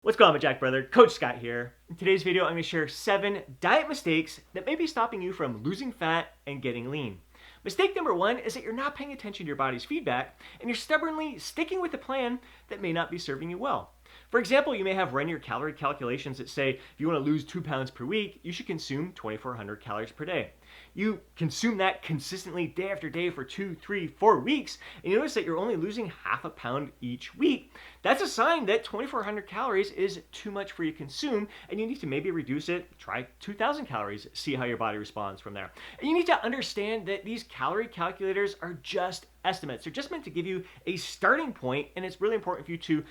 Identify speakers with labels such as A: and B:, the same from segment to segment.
A: What's going on, Jack brother? Coach Scott here. In today's video, I'm going to share 7 diet mistakes that may be stopping you from losing fat and getting lean. Mistake number 1 is that you're not paying attention to your body's feedback and you're stubbornly sticking with a plan that may not be serving you well. For example, you may have run your calorie calculations that say if you want to lose 2 pounds per week, you should consume 2,400 calories per day. You consume that consistently day after day for 2, 3, 4 weeks, and you notice that you're only losing half a pound each week. That's a sign that 2,400 calories is too much for you to consume, and you need to maybe reduce it, try 2,000 calories, see how your body responds from there. And you need to understand that these calorie calculators are just estimates. They're just meant to give you a starting point, and it's really important for you to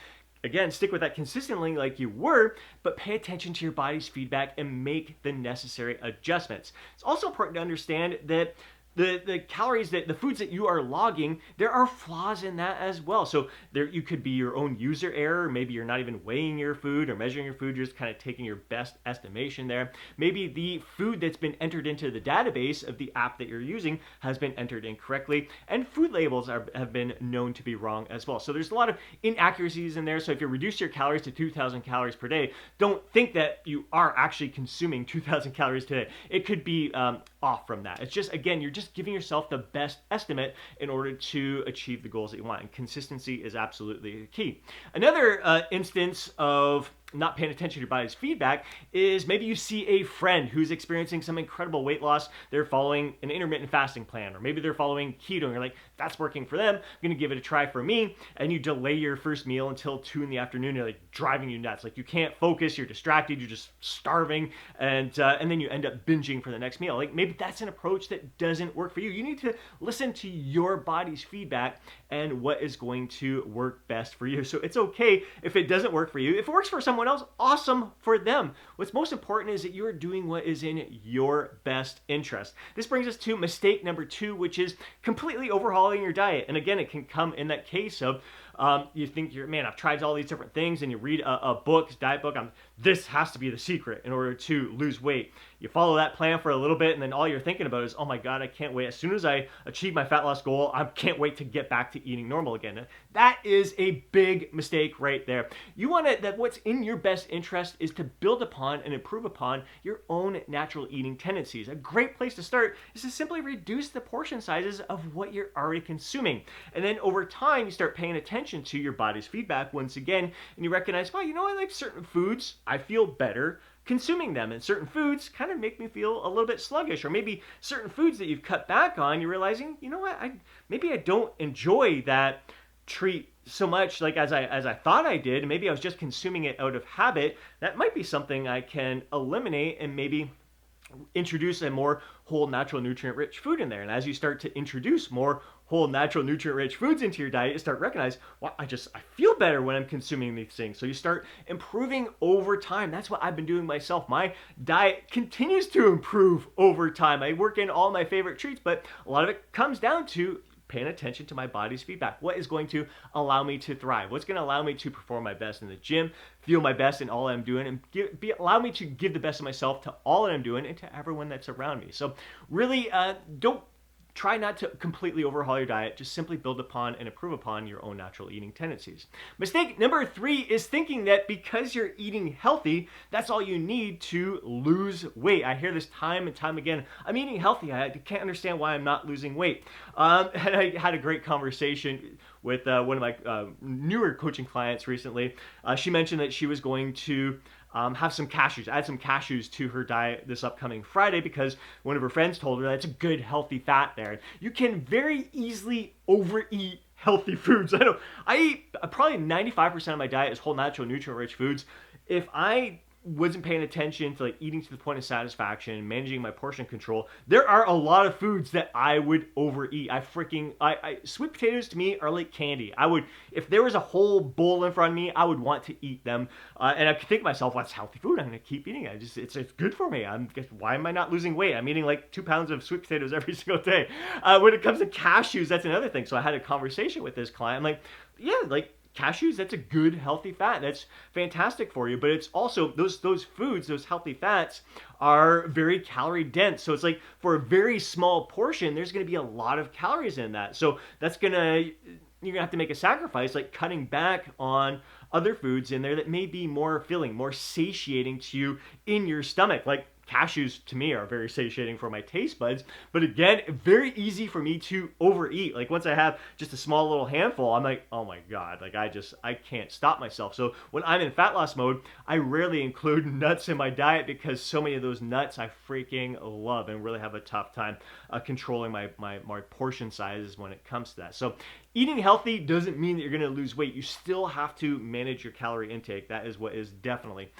A: again, stick with that consistently like you were, but pay attention to your body's feedback and make the necessary adjustments. It's also important to understand that the calories, that the foods that you are logging, there are flaws in that as well. So there you could be your own user error. Maybe you're not even weighing your food or measuring your food. You're just kind of taking your best estimation there. Maybe the food that's been entered into the database of the app that you're using has been entered incorrectly, and food labels have been known to be wrong as well. So there's a lot of inaccuracies in there. So if you reduce your calories to 2,000 calories per day, don't think that you are actually consuming 2,000 calories today. It could be off from that. It's just, again, you're just giving yourself the best estimate in order to achieve the goals that you want. And consistency is absolutely the key. Another instance of not paying attention to your body's feedback is maybe you see a friend who's experiencing some incredible weight loss. They're following an intermittent fasting plan, or maybe they're following keto, and you're like, that's working for them, I'm gonna give it a try for me. And you delay your first meal until 2 in the afternoon. You're like driving you nuts. Like you can't focus, you're distracted, you're just starving, and then you end up binging for the next meal. Like maybe that's an approach that doesn't work for you. You need to listen to your body's feedback and what is going to work best for you. So it's okay if it doesn't work for you. If it works for someone else, awesome for them. What's most important is that you're doing what is in your best interest. This brings us to mistake number 2, which is completely overhauling your diet. And again, it can come in that case of you think man, I've tried all these different things, and you read a book, diet book, this has to be the secret in order to lose weight. You follow that plan for a little bit, and then all you're thinking about is, oh my God, I can't wait. As soon as I achieve my fat loss goal, I can't wait to get back to eating normal again. That is a big mistake right there. You want that what's in your best interest is to build upon and improve upon your own natural eating tendencies. A great place to start is to simply reduce the portion sizes of what you're already consuming. And then over time, you start paying attention to your body's feedback once again, and you recognize, well, you know, I like certain foods, I feel better consuming them, and certain foods kind of make me feel a little bit sluggish. Or maybe certain foods that you've cut back on, you're realizing, you know what, maybe I don't enjoy that treat so much like as I thought I did, and maybe I was just consuming it out of habit. That might be something I can eliminate and maybe introduce a more whole, natural, nutrient-rich food in there. And as you start to introduce more whole, natural, nutrient-rich foods into your diet, you start to recognize, well, I feel better when I'm consuming these things. So you start improving over time. That's what I've been doing myself. My diet continues to improve over time. I work in all my favorite treats, but a lot of it comes down to paying attention to my body's feedback. What is going to allow me to thrive? What's going to allow me to perform my best in the gym, feel my best in all I'm doing, and allow me to give the best of myself to all that I'm doing and to everyone that's around me. So really, don't try not to completely overhaul your diet. Just simply build upon and improve upon your own natural eating tendencies. Mistake number 3 is thinking that because you're eating healthy, that's all you need to lose weight. I hear this time and time again. I'm eating healthy. I can't understand why I'm not losing weight. And I had a great conversation with one of my newer coaching clients recently. She mentioned that she was going to have some cashews, add some cashews to her diet this upcoming Friday because one of her friends told her that's a good healthy fat there. You can very easily overeat healthy foods. I eat probably 95% of my diet is whole, natural, nutrient-rich foods. If I wasn't paying attention to like eating to the point of satisfaction, managing my portion control, there are a lot of foods that I would overeat. Sweet potatoes to me are like candy. If there was a whole bowl in front of me, I would want to eat them. And I could think to myself, well, it's healthy food. I'm going to keep eating it. It's good for me. Why am I not losing weight? I'm eating like 2 pounds of sweet potatoes every single day. When it comes to cashews, that's another thing. So I had a conversation with this client. I'm like, yeah, like cashews, that's a good healthy fat. That's fantastic for you. But it's also those foods, those healthy fats are very calorie dense. So it's like for a very small portion, there's going to be a lot of calories in that. So that's going to you're gonna have to make a sacrifice, like cutting back on other foods in there that may be more filling, more satiating to you in your stomach. Like cashews to me are very satiating for my taste buds, but again, very easy for me to overeat. Like once I have just a small little handful, I'm like, oh my God, like I can't stop myself. So when I'm in fat loss mode, I rarely include nuts in my diet because so many of those nuts I freaking love and really have a tough time controlling my portion sizes when it comes to that. So eating healthy doesn't mean that you're going to lose weight. You still have to manage your calorie intake. That is what is definitely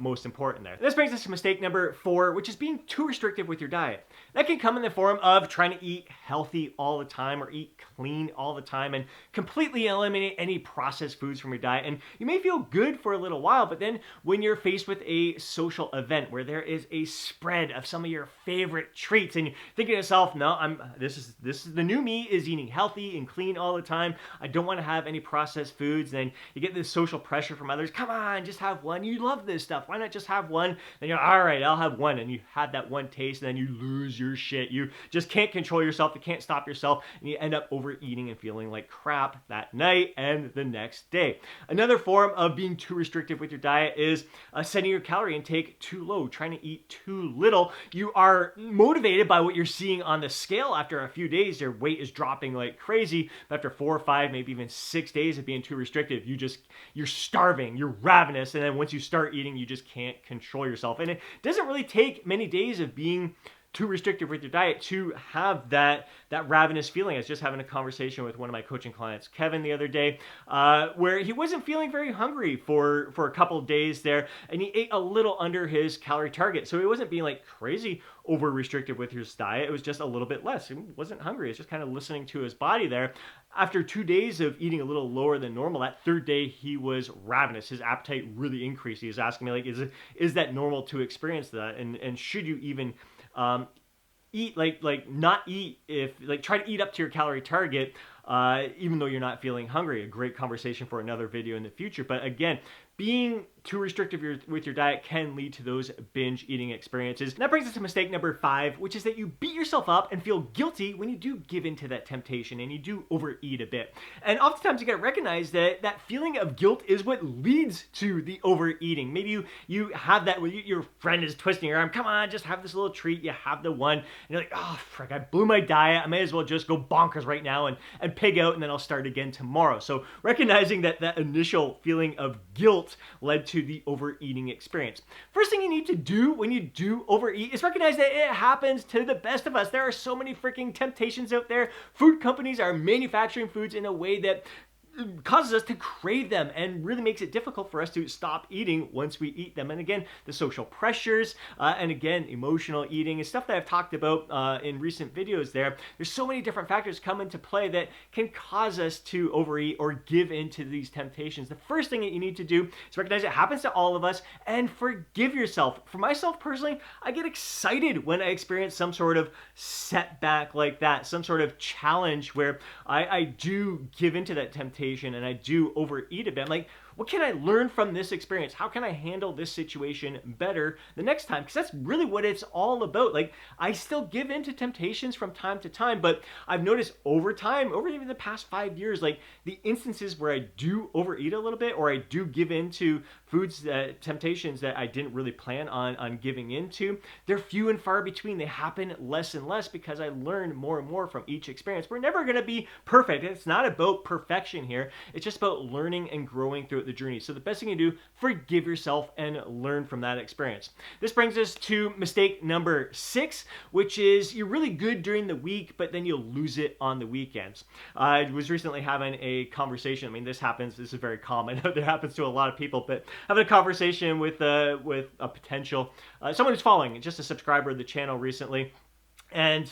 A: most important there. This brings us to mistake number 4, which is being too restrictive with your diet. That can come in the form of trying to eat healthy all the time or eat clean all the time and completely eliminate any processed foods from your diet. And you may feel good for a little while, but then when you're faced with a social event where there is a spread of some of your favorite treats and you're thinking to yourself, no, this is the new me is eating healthy and clean all the time. I don't want to have any processed foods. Then you get this social pressure from others. Come on, just have one. You love this stuff. Why not just have one? Then you're all right, I'll have one. And you had that one taste and then you lose your shit. You just can't control yourself. You can't stop yourself. And you end up overeating and feeling like crap that night and the next day. Another form of being too restrictive with your diet is setting your calorie intake too low, trying to eat too little. You are motivated by what you're seeing on the scale. After a few days, your weight is dropping like crazy. But after 4 or 5, maybe even 6 days of being too restrictive, you're starving, you're ravenous. And then once you start eating, you just can't control yourself. And it doesn't really take many days of being too restrictive with your diet to have that ravenous feeling. I was just having a conversation with one of my coaching clients, Kevin, the other day, where he wasn't feeling very hungry for a couple of days there, and he ate a little under his calorie target. So he wasn't being like crazy over restrictive with his diet. It was just a little bit less. He wasn't hungry. It's just kind of listening to his body there. After 2 days of eating a little lower than normal, that third day he was ravenous. His appetite really increased. He was asking me, like, is that normal to experience that? And should you even eat not eat if try to eat up to your calorie target even though you're not feeling hungry? A great conversation for another video in the future. But again, being too restrictive with your diet can lead to those binge eating experiences. And that brings us to mistake number 5, which is that you beat yourself up and feel guilty when you do give into that temptation and you do overeat a bit. And oftentimes you got to recognize that that feeling of guilt is what leads to the overeating. Maybe you have that where your friend is twisting your arm. Come on, just have this little treat. You have the one. And you're like, oh, frick, I blew my diet. I may as well just go bonkers right now and pig out, and then I'll start again tomorrow. So recognizing that initial feeling of guilt led to the overeating experience. First thing you need to do when you do overeat is recognize that it happens to the best of us. There are so many freaking temptations out there. Food companies are manufacturing foods in a way that causes us to crave them and really makes it difficult for us to stop eating once we eat them. And again, the social pressures and again, emotional eating is stuff that I've talked about in recent videos there. There's so many different factors come into play that can cause us to overeat or give into these temptations. The first thing that you need to do is recognize it happens to all of us and forgive yourself. For myself personally, I get excited when I experience some sort of setback like that, some sort of challenge where I do give into that temptation and I do overeat a bit. I'm like, what can I learn from this experience? How can I handle this situation better the next time? Because that's really what it's all about. Like, I still give in to temptations from time to time, but I've noticed over time, over even the past 5 years, like the instances where I do overeat a little bit or I do give in to foods, temptations that I didn't really plan on giving into, they're few and far between. They happen less and less because I learn more and more from each experience. We're never going to be perfect. It's not about perfection here. It's just about learning and growing through the journey. So the best thing you do, forgive yourself and learn from that experience. This brings us to mistake number 6, which is you're really good during the week, but then you'll lose it on the weekends. I was recently having a conversation. I mean, this is very common. It happens to a lot of people, but having a conversation with a potential, someone who's following, just a subscriber of the channel recently, and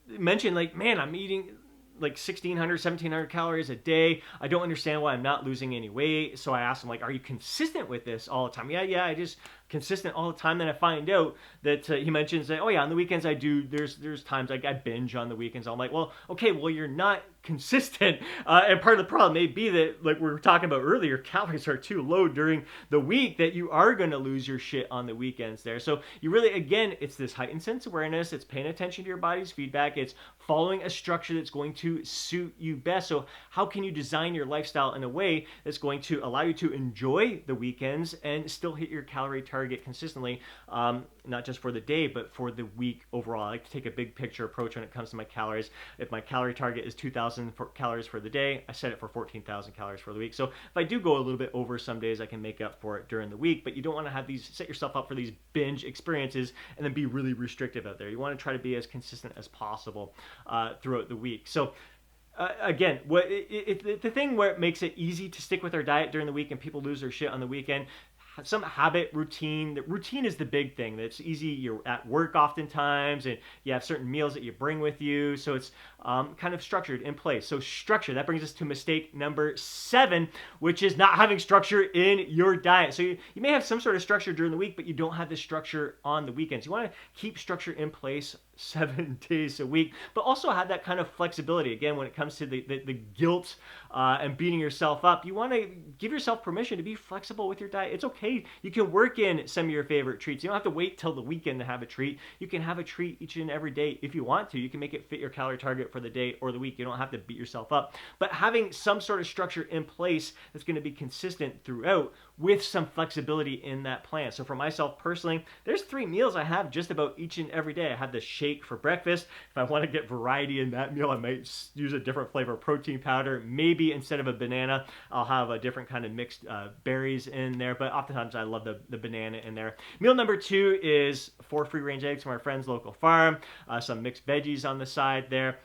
A: mentioned like, man, I'm eating like 1,600, 1,700 calories a day. I don't understand why I'm not losing any weight. So I asked him, like, are you consistent with this all the time? Yeah, I just consistent all the time. Then I find out that he mentions that, oh yeah, on the weekends I do, there's times like I binge on the weekends. I'm like, well, okay, well, you're not consistent. And part of the problem may be that, like we were talking about earlier, calories are too low during the week, that you are going to lose your shit on the weekends there. So you really, again, it's this heightened sense awareness. It's paying attention to your body's feedback. It's following a structure that's going to suit you best. So how can you design your lifestyle in a way that's going to allow you to enjoy the weekends and still hit your calorie target consistently, not just for the day, but for the week overall? I like to take a big picture approach when it comes to my calories. If my calorie target is 2,000 calories for the day, I set it for 14,000 calories for the week. So if I do go a little bit over some days, I can make up for it during the week. But you don't want to have these, set yourself up for these binge experiences and then be really restrictive out there. You want to try to be as consistent as possible throughout the week. So again, the thing where it makes it easy to stick with our diet during the week and people lose their shit on the weekend, some habit, routine. The routine is the big thing. That's easy. You're at work oftentimes, and you have certain meals that you bring with you, so it's kind of structured in place. So structure, that brings us to mistake number 7, which is not having structure in your diet. So you may have some sort of structure during the week, but you don't have the structure on the weekends. You want to keep structure in place 7 days a week, but also have that kind of flexibility. Again, when it comes to the guilt and beating yourself up, you want to give yourself permission to be flexible with your diet. It's okay. You can work in some of your favorite treats. You don't have to wait till the weekend to have a treat. You can have a treat each and every day if you want to. You can make it fit your calorie target for the day or the week. You don't have to beat yourself up. But having some sort of structure in place that's going to be consistent throughout with some flexibility in that plan. So for myself personally, there's 3 meals I have just about each and every day. I have the shake for breakfast. If I want to get variety in that meal, I might use a different flavor of protein powder. Maybe instead of a banana, I'll have a different kind of mixed berries in there. But oftentimes I love the banana in there. Meal number 2 is 4 free-range eggs from our friend's local farm, some mixed veggies on the side there.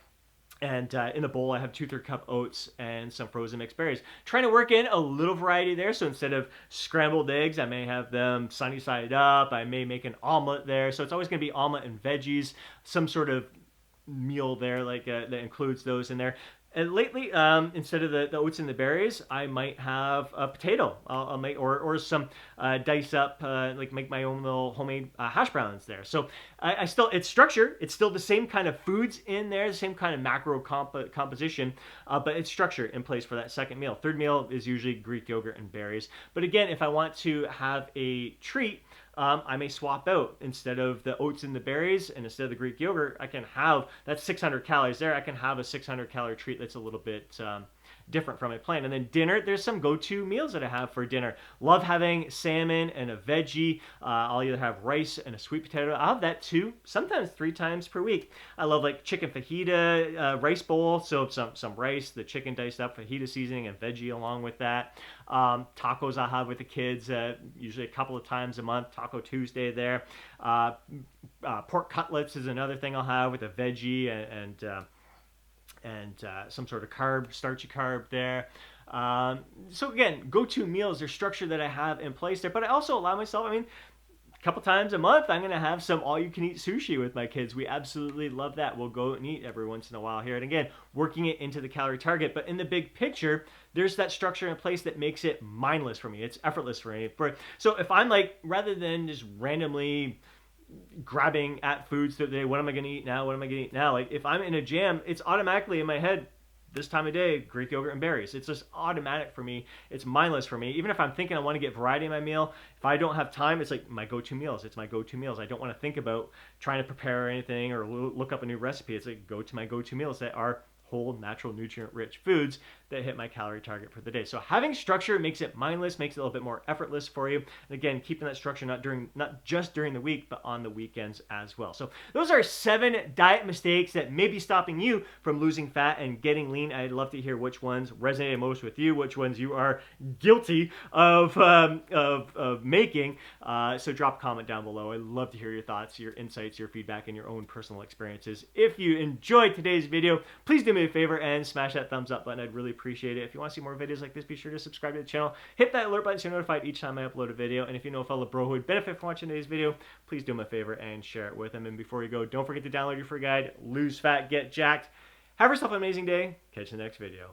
A: And in the bowl, I have 2/3 cup oats and some frozen mixed berries. Trying to work in a little variety there. So instead of scrambled eggs, I may have them sunny side up. I may make an omelet there. So it's always going to be omelet and veggies, some sort of meal there like that includes those in there. And lately, instead of the oats and the berries, I might have a potato. I'll make or some dice up, like make my own little homemade hash browns there. So I still, it's structure. It's still the same kind of foods in there, the same kind of macro composition, but it's structure in place for that second meal. Third meal is usually Greek yogurt and berries. But again, if I want to have a treat, I may swap out, instead of the oats and the berries and instead of the Greek yogurt, I can have, that's 600 calories there, I can have a 600 calorie treat that's a little bit different from my plan. And then dinner, there's some go-to meals that I have for dinner. Love having salmon and a veggie. I'll either have rice and a sweet potato. I'll have that 2, sometimes 3 times per week. I love like chicken fajita rice bowl, so some rice, the chicken diced up, fajita seasoning, and veggie along with that. Tacos I'll have with the kids, usually a couple of times a month. Taco Tuesday there. Pork cutlets is another thing I'll have with a veggie and some sort of carb, starchy carb there. So again, go-to meals, there's structure that I have in place there, but I also allow myself, a couple times a month, I'm going to have some all-you-can-eat sushi with my kids. We absolutely love that. We'll go and eat every once in a while here. And again, working it into the calorie target. But in the big picture, there's that structure in place that makes it mindless for me. It's effortless for me. So if I'm like, rather than just randomly grabbing at foods throughout the day, what am I going to eat now? What am I going to eat now? Like if I'm in a jam, it's automatically in my head, this time of day, Greek yogurt and berries. It's just automatic for me. It's mindless for me. Even if I'm thinking I want to get variety in my meal, if I don't have time, it's like my go-to meals. It's my go-to meals. I don't want to think about trying to prepare anything or look up a new recipe. It's like go to my go-to meals that are whole, natural, nutrient-rich foods that hit my calorie target for the day. So having structure makes it mindless, makes it a little bit more effortless for you. And again, keeping that structure not just during the week, but on the weekends as well. So those are 7 diet mistakes that may be stopping you from losing fat and getting lean. I'd love to hear which ones resonated most with you, which ones you are guilty of making. So drop a comment down below. I'd love to hear your thoughts, your insights, your feedback, and your own personal experiences. If you enjoyed today's video, please do me a favor and smash that thumbs up button. I'd really appreciate it. If you want to see more videos like this, be sure to subscribe to the channel. Hit that alert button so you're notified each time I upload a video. And if you know a fellow bro who would benefit from watching today's video, please do him a favor and share it with him. And before you go, don't forget to download your free guide, Lose Fat, Get Jacked. Have yourself an amazing day. Catch you in the next video.